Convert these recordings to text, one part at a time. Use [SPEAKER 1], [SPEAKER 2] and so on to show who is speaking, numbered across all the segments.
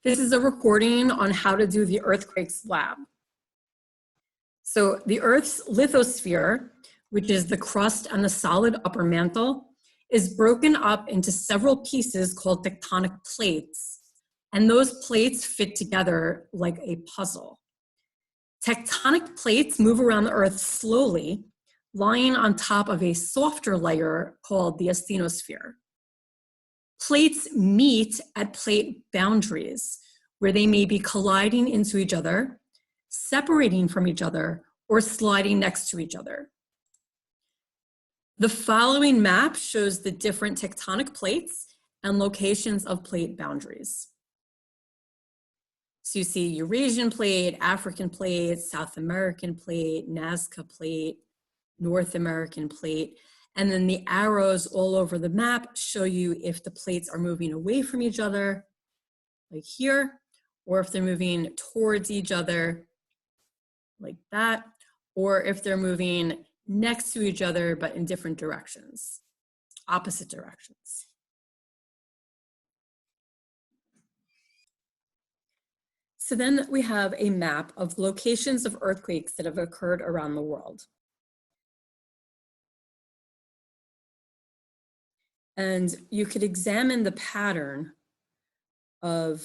[SPEAKER 1] This is a recording on how to do the earthquakes lab. So the Earth's lithosphere, which is the crust and the solid upper mantle, is broken up into several pieces called tectonic plates. And those plates fit together like a puzzle. Tectonic plates move around the Earth slowly, lying on top of a softer layer called the asthenosphere. Plates meet at plate boundaries, where they may be colliding into each other, separating from each other, or sliding next to each other. The following map shows the different tectonic plates and locations of plate boundaries. So you see Eurasian plate, African plate, South American plate, Nazca plate, North American plate, and then the arrows all over the map show you if the plates are moving away from each other, like here, or if they're moving towards each other, like that, or if they're moving next to each other, but in different directions, opposite directions. So then we have a map of locations of earthquakes that have occurred around the world. And you could examine the pattern of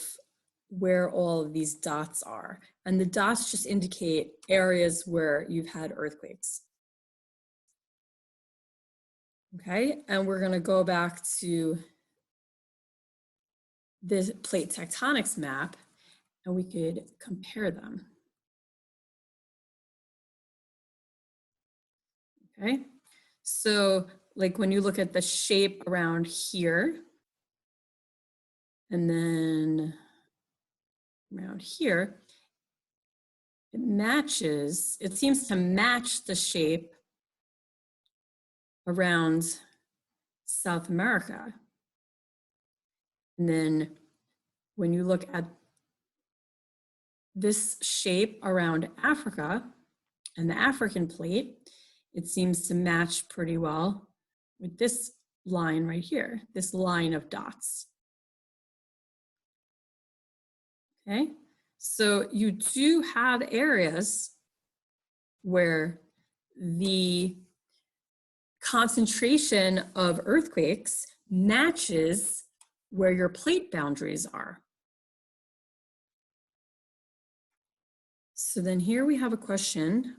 [SPEAKER 1] where all of these dots are. And the dots just indicate areas where you've had earthquakes. Okay, and we're gonna go back to this plate tectonics map and we could compare them. Okay, so like when you look at the shape around here, and then around here, it seems to match the shape around South America. And then when you look at this shape around Africa and the African plate, it seems to match pretty well with this line right here, this line of dots. Okay, so you do have areas where the concentration of earthquakes matches where your plate boundaries are. So then here we have a question.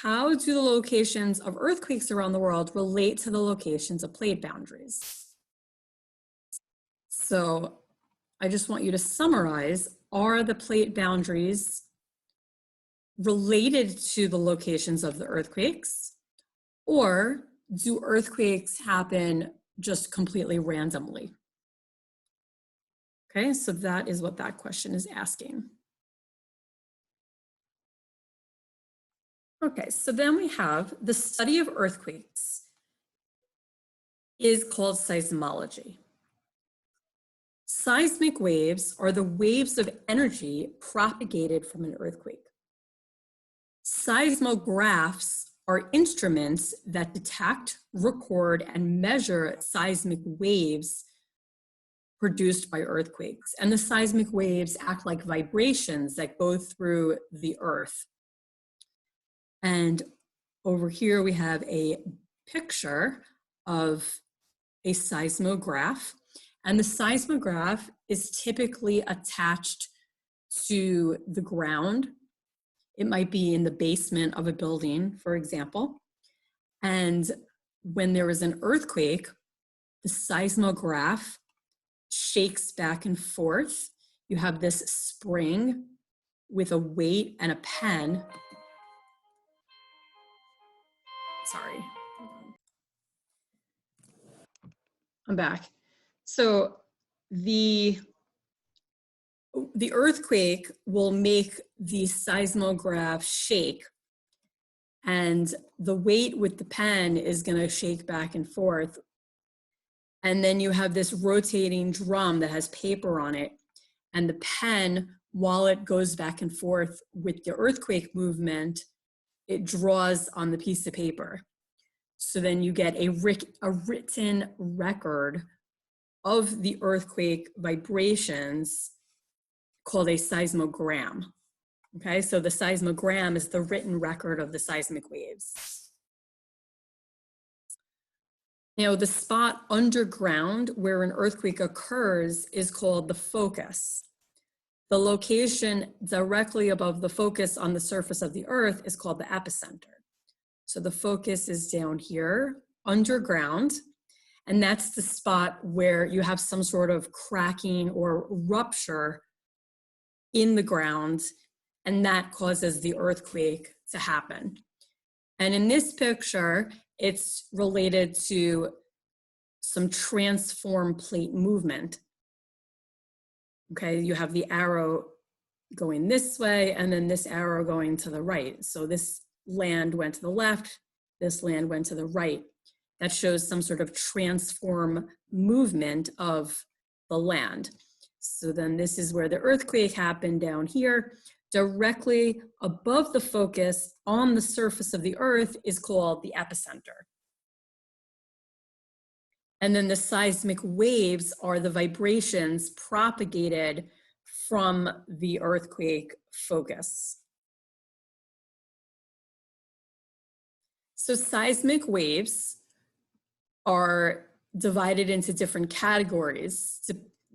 [SPEAKER 1] How do the locations of earthquakes around the world relate to the locations of plate boundaries? So I just want you to summarize, are the plate boundaries related to the locations of the earthquakes, or do earthquakes happen just completely randomly? Okay, so that is what that question is asking. Okay, so then we have the study of earthquakes is called seismology. Seismic waves are the waves of energy propagated from an earthquake. Seismographs are instruments that detect, record, and measure seismic waves produced by earthquakes. And the seismic waves act like vibrations that go through the earth. And over here we have a picture of a seismograph. And the seismograph is typically attached to the ground. It might be in the basement of a building, for example. And when there is an earthquake, the seismograph shakes back and forth. You have this spring with a weight and a pen. Sorry, I'm back. So the earthquake will make the seismograph shake, and the weight with the pen is going to shake back and forth. And then you have this rotating drum that has paper on it, and the pen, while it goes back and forth with the earthquake movement, it draws on the piece of paper. So then you get a written record of the earthquake vibrations called a seismogram. Okay, so the seismogram is the written record of the seismic waves. Now, the spot underground where an earthquake occurs is called the focus. The location directly above the focus on the surface of the earth is called the epicenter. So the focus is down here, underground, and that's the spot where you have some sort of cracking or rupture in the ground, and that causes the earthquake to happen. And in this picture, it's related to some transform plate movement. Okay, you have the arrow going this way and then this arrow going to the right. So this land went to the left, this land went to the right. That shows some sort of transform movement of the land. So then this is where the earthquake happened down here. Directly above the focus on the surface of the earth is called the epicenter. And then the seismic waves are the vibrations propagated from the earthquake focus. So seismic waves are divided into different categories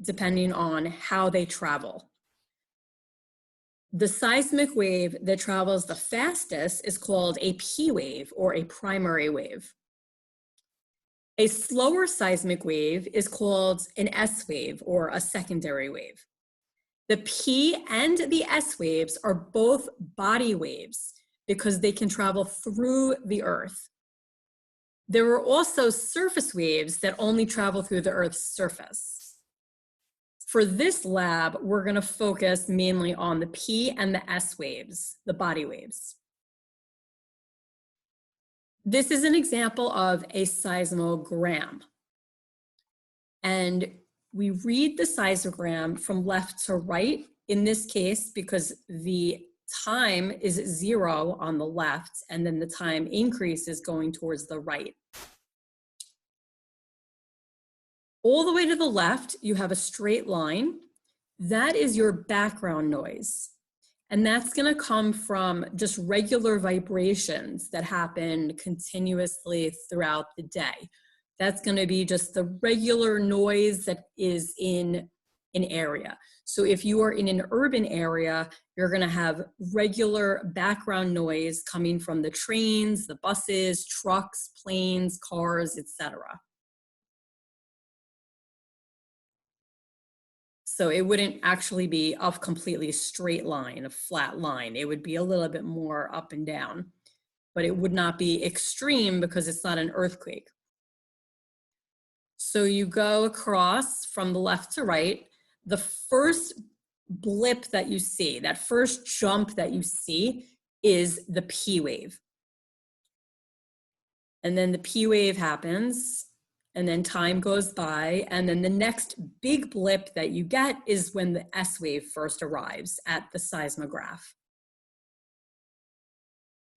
[SPEAKER 1] depending on how they travel. The seismic wave that travels the fastest is called a P wave or a primary wave. A slower seismic wave is called an S wave or a secondary wave. The P and the S waves are both body waves because they can travel through the earth. There are also surface waves that only travel through the earth's surface. For this lab, we're going to focus mainly on the P and the S waves, the body waves. This is an example of a seismogram. And we read the seismogram from left to right in this case because the time is 0 on the left and then the time increase is going towards the right. All the way to the left, you have a straight line. That is your background noise. And that's going to come from just regular vibrations that happen continuously throughout the day. That's going to be just the regular noise that is in an area. So if you are in an urban area, you're going to have regular background noise coming from the trains, the buses, trucks, planes, cars, etc. So it wouldn't actually be a completely straight line, a flat line. It would be a little bit more up and down, but it would not be extreme because it's not an earthquake. So you go across from the left to right. The first blip that you see, that first jump that you see is the P wave. And then the P wave happens. And then time goes by, and then the next big blip that you get is when the S wave first arrives at the seismograph.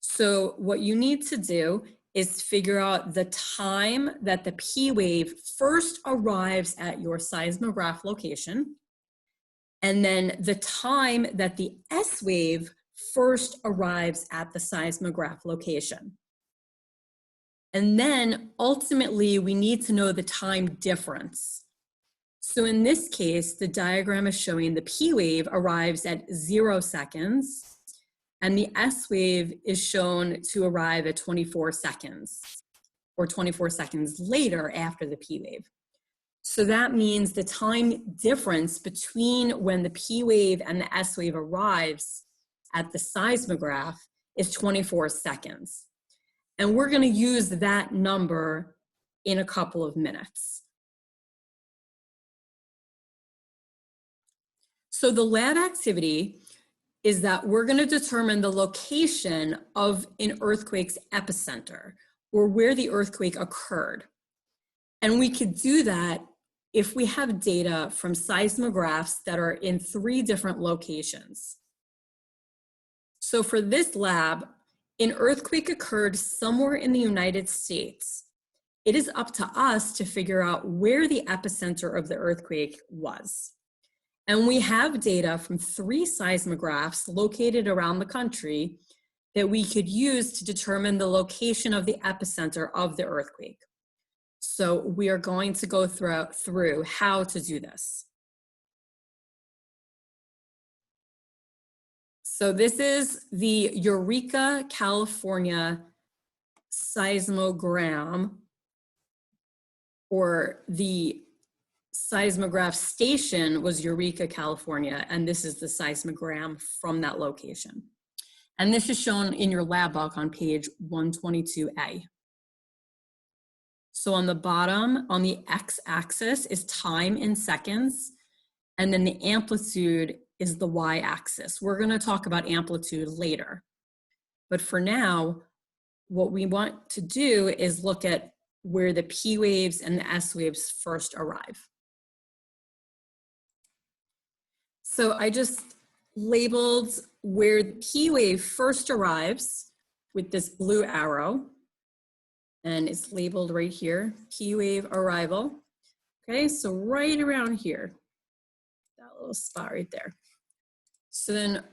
[SPEAKER 1] So what you need to do is figure out the time that the P wave first arrives at your seismograph location, and then the time that the S wave first arrives at the seismograph location. And then ultimately, we need to know the time difference. So in this case, the diagram is showing the P wave arrives at 0 seconds, and the S wave is shown to arrive at 24 seconds, or 24 seconds later after the P wave. So that means the time difference between when the P wave and the S wave arrives at the seismograph is 24 seconds. And we're going to use that number in a couple of minutes. So the lab activity is that we're going to determine the location of an earthquake's epicenter, or where the earthquake occurred. And we could do that if we have data from seismographs that are in 3 different locations. So for this lab, an earthquake occurred somewhere in the United States. It is up to us to figure out where the epicenter of the earthquake was. And we have data from 3 seismographs located around the country that we could use to determine the location of the epicenter of the earthquake. So we are going to go through how to do this. So this is the Eureka, California seismogram, or the seismograph station was Eureka, California, and this is the seismogram from that location. And this is shown in your lab book on page 122A. So on the bottom, on the x-axis is time in seconds, and then the amplitude is the y-axis. We're going to talk about amplitude later. But for now, what we want to do is look at where the P waves and the S waves first arrive. So I just labeled where the P wave first arrives with this blue arrow, and it's labeled right here, P wave arrival. Okay, so right around here, that little spot right there. So then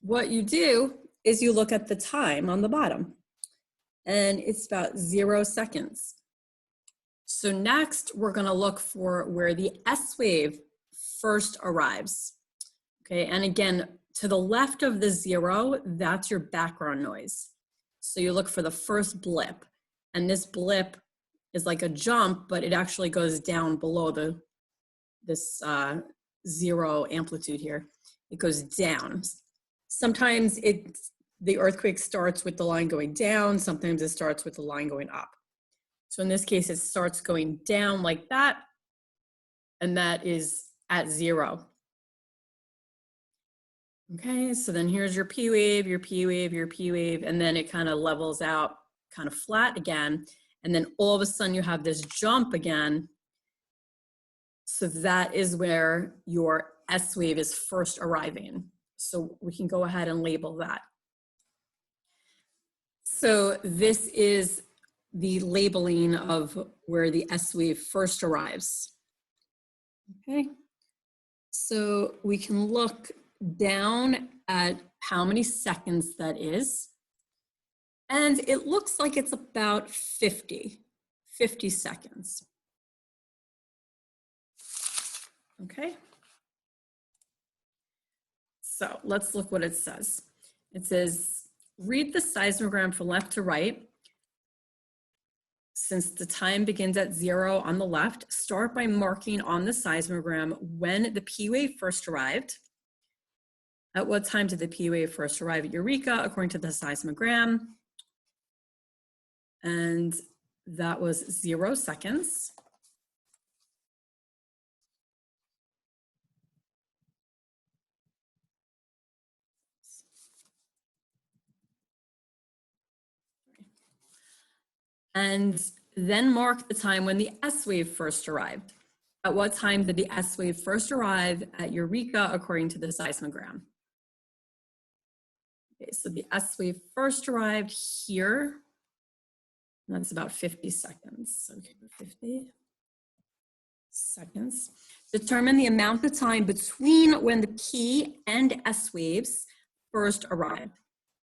[SPEAKER 1] what you do is you look at the time on the bottom, and it's about 0 seconds. So next, we're gonna look for where the S wave first arrives. Okay, and again, to the left of the 0, that's your background noise. So you look for the first blip, and this blip is like a jump, but it actually goes down below this 0 amplitude here. It goes down. Sometimes the earthquake starts with the line going down, sometimes it starts with the line going up. So in this case, it starts going down like that, and that is at 0. Okay, so then here's your P wave, your P wave, your P wave, and then it kind of levels out kind of flat again. And then all of a sudden you have this jump again. So that is where your S wave is first arriving. So we can go ahead and label that. So this is the labeling of where the S wave first arrives. Okay, so we can look down at how many seconds that is. And it looks like it's about 50 seconds. Okay. So let's look what it says. It says, read the seismogram from left to right. Since the time begins at 0 on the left, start by marking on the seismogram when the P wave first arrived. At what time did the P wave first arrive at Eureka, according to the seismogram? And that was 0 seconds. And then mark the time when the S wave first arrived. At what time did the S wave first arrive at Eureka, according to the seismogram? Okay, so the S wave first arrived here. And that's about 50 seconds. Okay, 50 seconds. Determine the amount of time between when the P and S waves first arrive.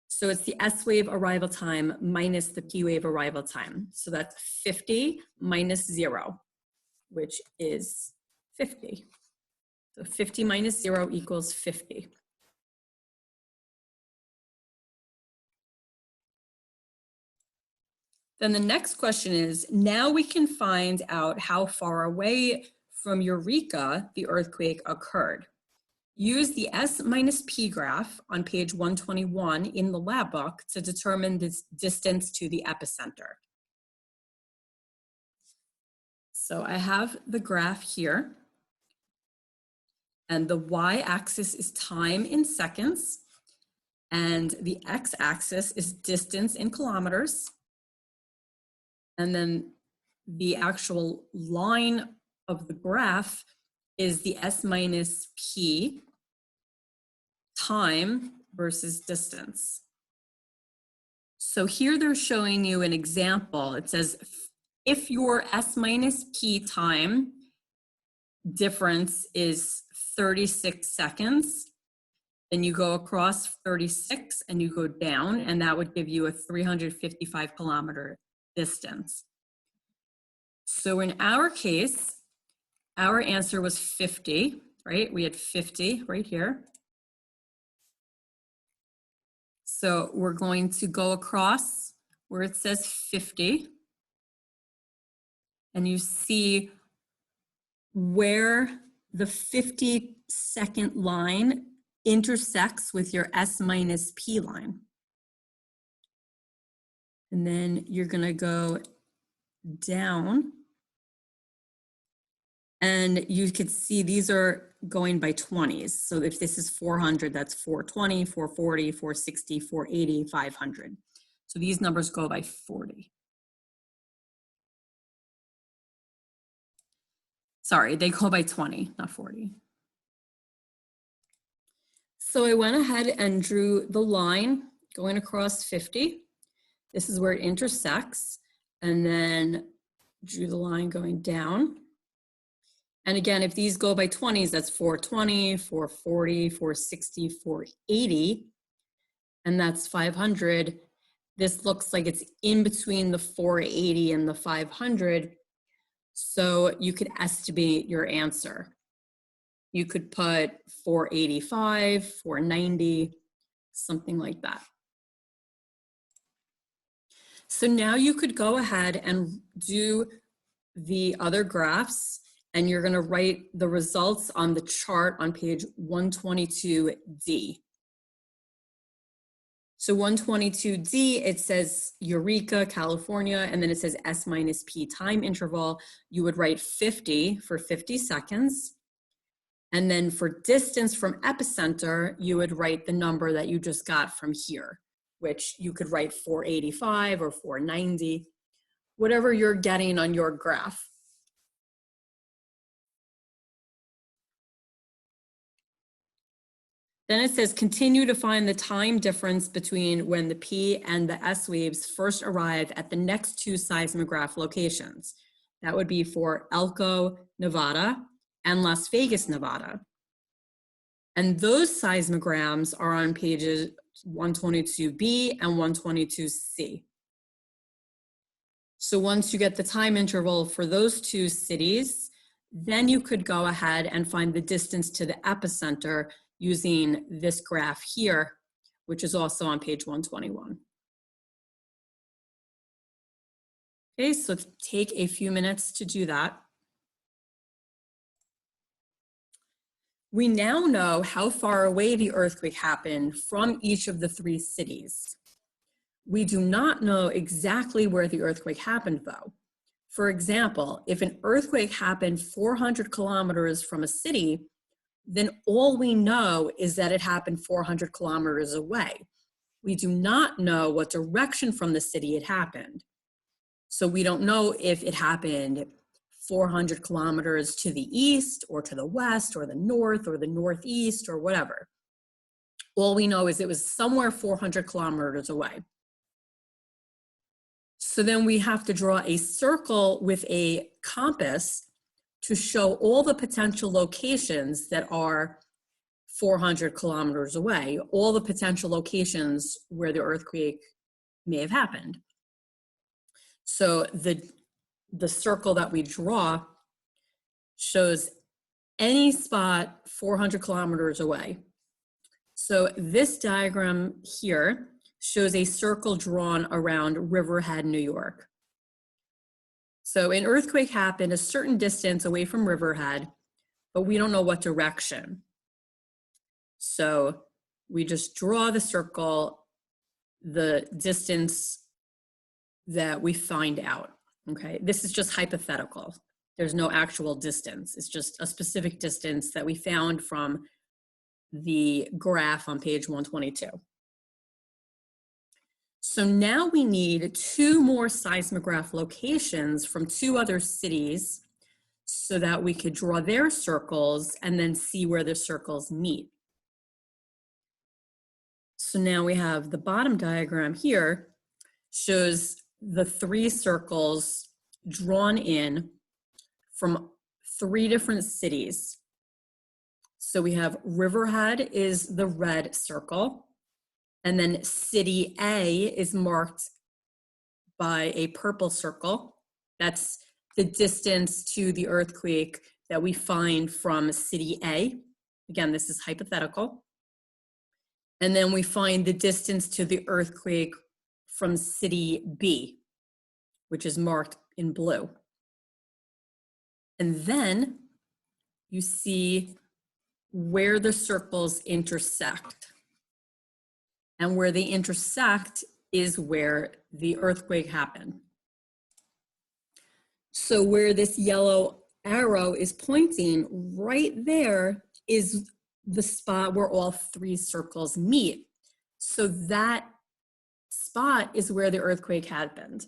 [SPEAKER 1] So it's the S wave arrival time minus the P wave arrival time. So that's 50 minus 0, which is 50. So 50 minus 0 equals 50. Then the next question is, now we can find out how far away from Eureka the earthquake occurred. Use the S minus P graph on page 121 in the lab book to determine this distance to the epicenter. So I have the graph here, and the y-axis is time in seconds, and the x-axis is distance in kilometers, and then the actual line of the graph is the S minus P time versus distance. So here they're showing you an example. It says, if your S minus P time difference is 36 seconds. Then you go across 36 and you go down, and that would give you a 355 kilometer distance. So in our case, our answer was 50, right? We had 50 right here. So we're going to go across where it says 50, and you see where the 50-second line intersects with your S minus P line. And then you're gonna go down, and you could see these are going by 20s. So if this is 400, that's 420, 440, 460, 480, 500. So these numbers go by 40. Sorry, they go by 20, not 40. So I went ahead and drew the line going across 50. This is where it intersects, and then drew the line going down. And again, if these go by 20s, that's 420, 440, 460, 480, and that's 500. This looks like it's in between the 480 and the 500. So you could estimate your answer. You could put 485, 490, something like that. So now you could go ahead and do the other graphs, and you're going to write the results on the chart on page 122D. So 122D, it says Eureka, California, and then it says S minus P time interval. You would write 50 for 50 seconds. And then for distance from epicenter, you would write the number that you just got from here, which you could write 485 or 490, whatever you're getting on your graph. Then it says continue to find the time difference between when the P and the S waves first arrive at the next two seismograph locations. That would be for Elko, Nevada, and Las Vegas, Nevada. And those seismograms are on pages 122B and 122C. So once you get the time interval for those two cities, then you could go ahead and find the distance to the epicenter using this graph here, which is also on page 121. Okay, so take a few minutes to do that. We now know how far away the earthquake happened from each of the three cities. We do not know exactly where the earthquake happened, though. For example, if an earthquake happened 400 kilometers from a city, then all we know is that it happened 400 kilometers away. We do not know what direction from the city it happened. So we don't know if it happened 400 kilometers to the east or to the west or the north or the northeast or whatever. All we know is it was somewhere 400 kilometers away. So then we have to draw a circle with a compass to show all the potential locations that are 400 kilometers away, all the potential locations where the earthquake may have happened. So the circle that we draw shows any spot 400 kilometers away. So this diagram here shows a circle drawn around Riverhead, New York. So an earthquake happened a certain distance away from Riverhead, but we don't know what direction. So we just draw the circle, the distance that we find out, okay? This is just hypothetical. There's no actual distance. It's just a specific distance that we found from the graph on page 122. So now we need two more seismograph locations from two other cities so that we could draw their circles and then see where the circles meet. So now we have the bottom diagram here shows the three circles drawn in from three different cities. So we have Riverhead is the red circle, and then City A is marked by a purple circle. That's the distance to the earthquake that we find from City A. Again, this is hypothetical. And then we find the distance to the earthquake from City B, which is marked in blue. And then you see where the circles intersect. And where they intersect is where the earthquake happened. So where this yellow arrow is pointing, right there is the spot where all three circles meet. So that spot is where the earthquake happened.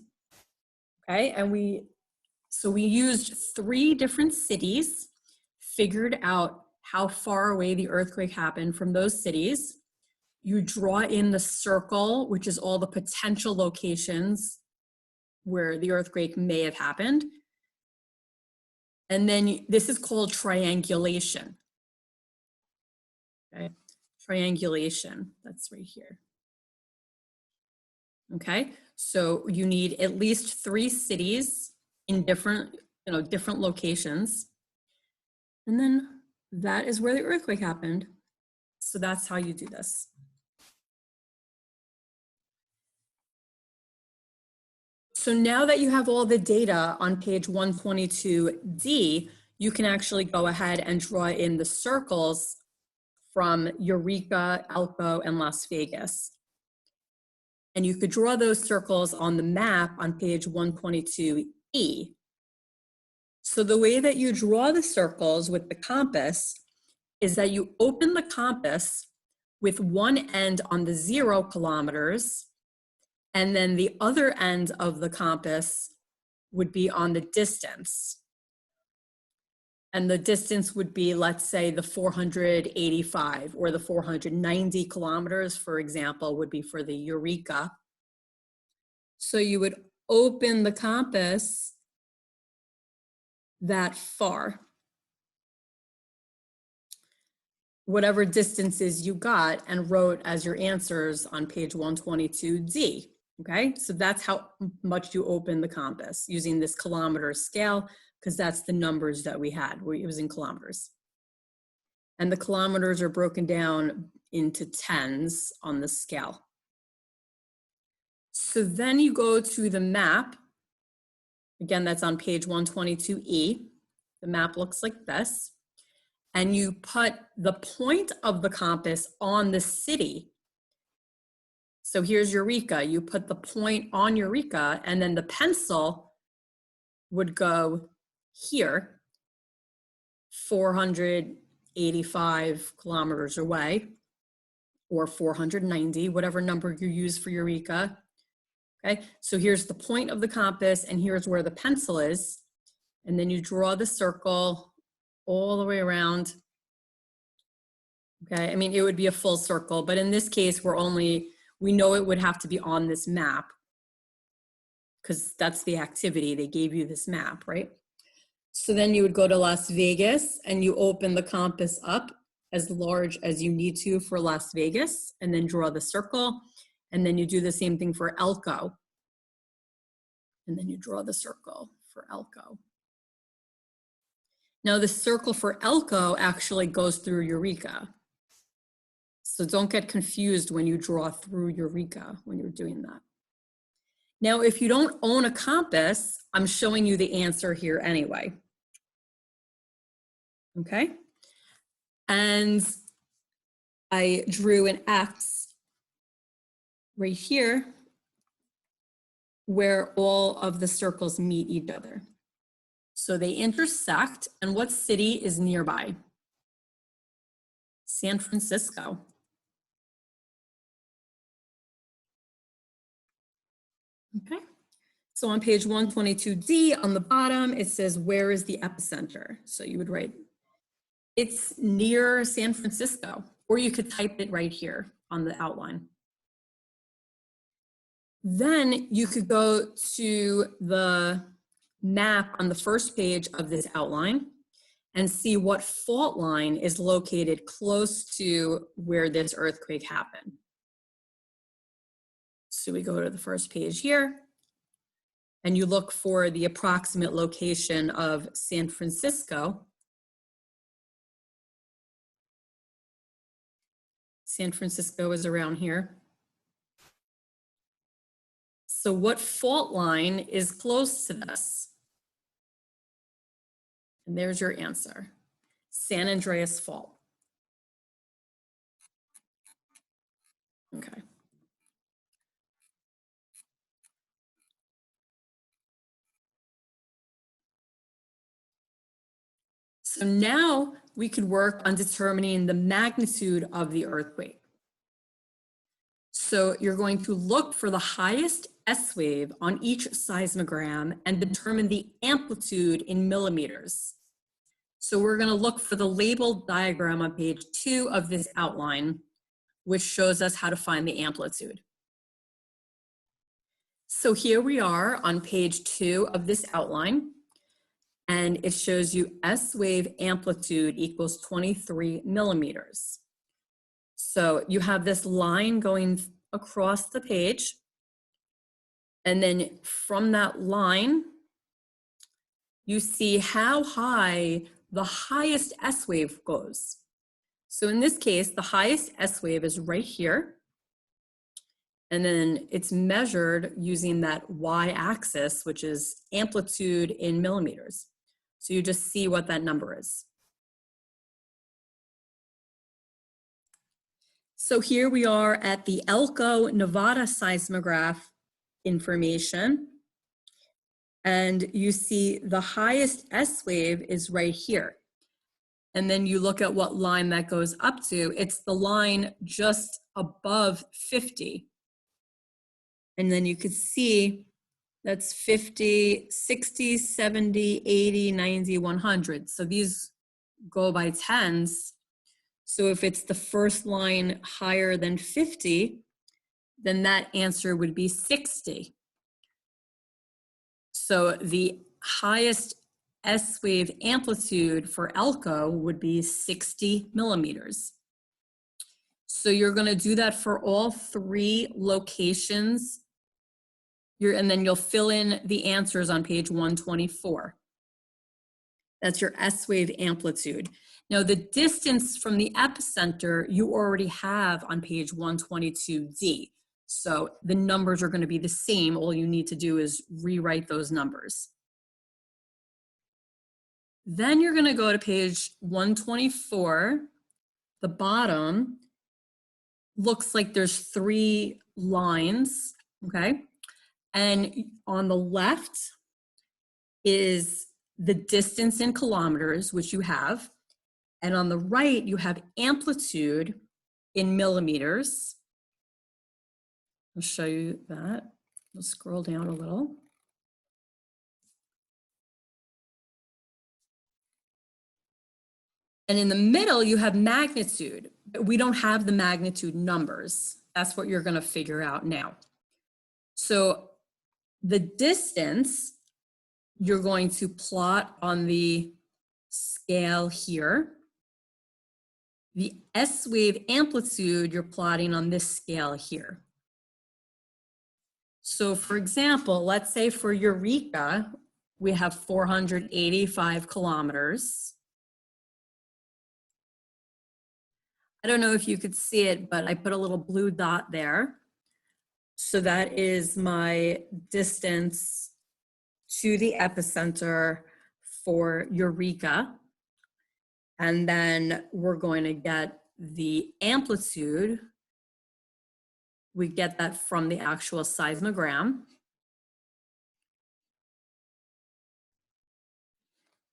[SPEAKER 1] Okay, and we used 3 different cities, figured out how far away the earthquake happened from those cities. You draw in the circle, which is all the potential locations where the earthquake may have happened. And then this is called triangulation. Okay, triangulation, that's right here. Okay, so you need at least 3 cities in different locations. And then that is where the earthquake happened. So that's how you do this. So now that you have all the data on page 122D, you can actually go ahead and draw in the circles from Eureka, Elko, and Las Vegas. And you could draw those circles on the map on page 122E. So the way that you draw the circles with the compass is that you open the compass with one end on the 0 kilometers, and then the other end of the compass would be on the distance. And the distance would be, let's say, the 485 or the 490 kilometers, for example, would be for the Eureka. So you would open the compass that far. Whatever distances you got and wrote as your answers on page 122D. Okay, so that's how much you open the compass using this kilometer scale, because that's the numbers that we had. We're using kilometers. And the kilometers are broken down into tens on the scale. So then you go to the map. Again, that's on page 122E. The map looks like this. And you put the point of the compass on the city. So here's Eureka. You put the point on Eureka, and then the pencil would go here, 485 kilometers away, or 490, whatever number you use for Eureka. Okay, so here's the point of the compass, and here's where the pencil is. And then you draw the circle all the way around. Okay, I mean, it would be a full circle, but in this case, we know it would have to be on this map because that's the activity. They gave you this map, right? So then you would go to Las Vegas and you open the compass up as large as you need to for Las Vegas, and then draw the circle. And then you do the same thing for Elko. And then you draw the circle for Elko. Now the circle for Elko actually goes through Eureka. So don't get confused when you draw through Eureka when you're doing that. Now, if you don't own a compass, I'm showing you the answer here anyway. Okay? And I drew an X right here where all of the circles meet each other. So they intersect, and what city is nearby? San Francisco. Okay, so on page 122D on the bottom, it says, where is the epicenter? So you would write, it's near San Francisco, or you could type it right here on the outline. Then you could go to the map on the first page of this outline, and see what fault line is located close to where this earthquake happened. So we go to the first page here, and you look for the approximate location of San Francisco. San Francisco is around here. So what fault line is close to this? And there's your answer, San Andreas Fault. Okay. So now we could work on determining the magnitude of the earthquake. So you're going to look for the highest S wave on each seismogram and determine the amplitude in millimeters. So we're going to look for the labeled diagram on page 2 of this outline, which shows us how to find the amplitude. So here we are on page 2 of this outline, and it shows you S wave amplitude equals 23 millimeters. So you have this line going across the page, and then from that line, you see how high the highest S wave goes. So in this case, the highest S wave is right here. And then it's measured using that y-axis, which is amplitude in millimeters. So you just see what that number is. So here we are at the Elko, Nevada seismograph information. And you see the highest S wave is right here. And then you look at what line that goes up to. It's the line just above 50. And then you could see that's 50, 60, 70, 80, 90, 100. So these go by tens. So if it's the first line higher than 50, then that answer would be 60. So the highest S wave amplitude for Elko would be 60 millimeters. So you're going to do that for all 3 locations. And then you'll fill in the answers on page 124. That's your S wave amplitude. Now the distance from the epicenter you already have on page 122D. So the numbers are going to be the same. All you need to do is rewrite those numbers. Then you're going to go to page 124. The bottom looks like there's 3 lines, okay? And on the left is the distance in kilometers, which you have. And on the right, you have amplitude in millimeters. I'll show you that. We'll scroll down a little. And in the middle, you have magnitude, but we don't have the magnitude numbers. That's what you're going to figure out now. So the distance, you're going to plot on the scale here. The S wave amplitude, you're plotting on this scale here. So for example, let's say for Eureka, we have 485 kilometers. I don't know if you could see it, but I put a little blue dot there. So that is my distance to the epicenter for Eureka. And then we're going to get the amplitude. We get that from the actual seismogram.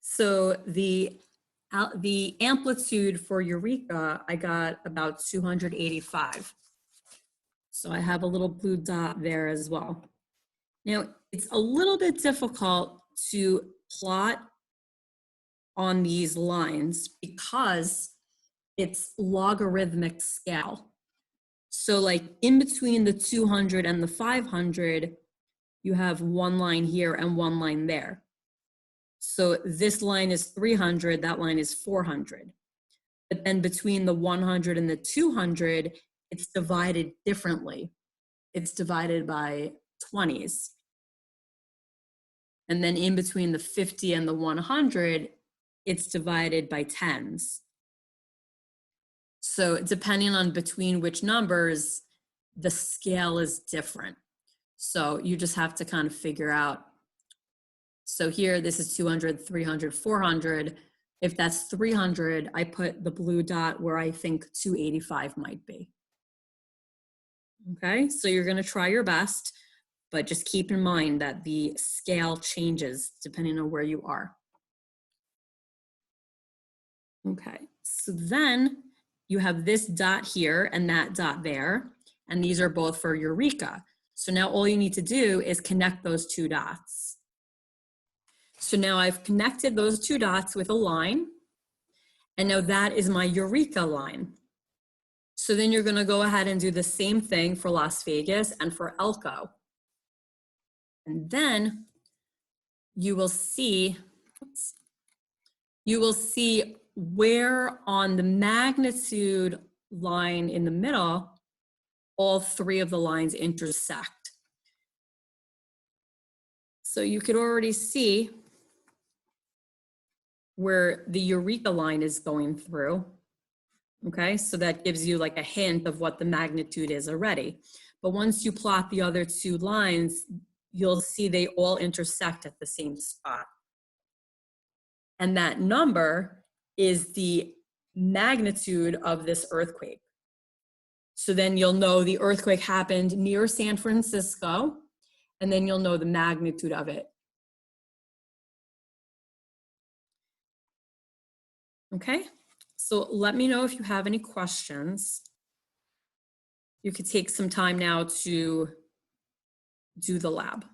[SPEAKER 1] So the amplitude for Eureka, I got about 285. So I have a little blue dot there as well. Now, it's a little bit difficult to plot on these lines because it's logarithmic scale. So like in between the 200 and the 500, you have one line here and one line there. So this line is 300, that line is 400. But then between the 100 and the 200, it's divided differently. It's divided by 20s. And then in between the 50 and the 100, it's divided by 10s. So depending on between which numbers, the scale is different. So you just have to kind of figure out. So here, this is 200, 300, 400. If that's 300, I put the blue dot where I think 285 might be. Okay, so you're gonna try your best, but just keep in mind that the scale changes depending on where you are. Okay, so then you have this dot here and that dot there, and these are both for Eureka. So now all you need to do is connect those two dots. So now I've connected those two dots with a line, and now that is my Eureka line. So then you're gonna go ahead and do the same thing for Las Vegas and for Elko. And then you will see, where on the magnitude line in the middle, all three of the lines intersect. So you could already see where the Eureka line is going through. Okay, so that gives you like a hint of what the magnitude is already. But once you plot the other two lines, you'll see they all intersect at the same spot. And that number is the magnitude of this earthquake. So then you'll know the earthquake happened near San Francisco, and then you'll know the magnitude of it. Okay, so let me know if you have any questions. You could take some time now to do the lab.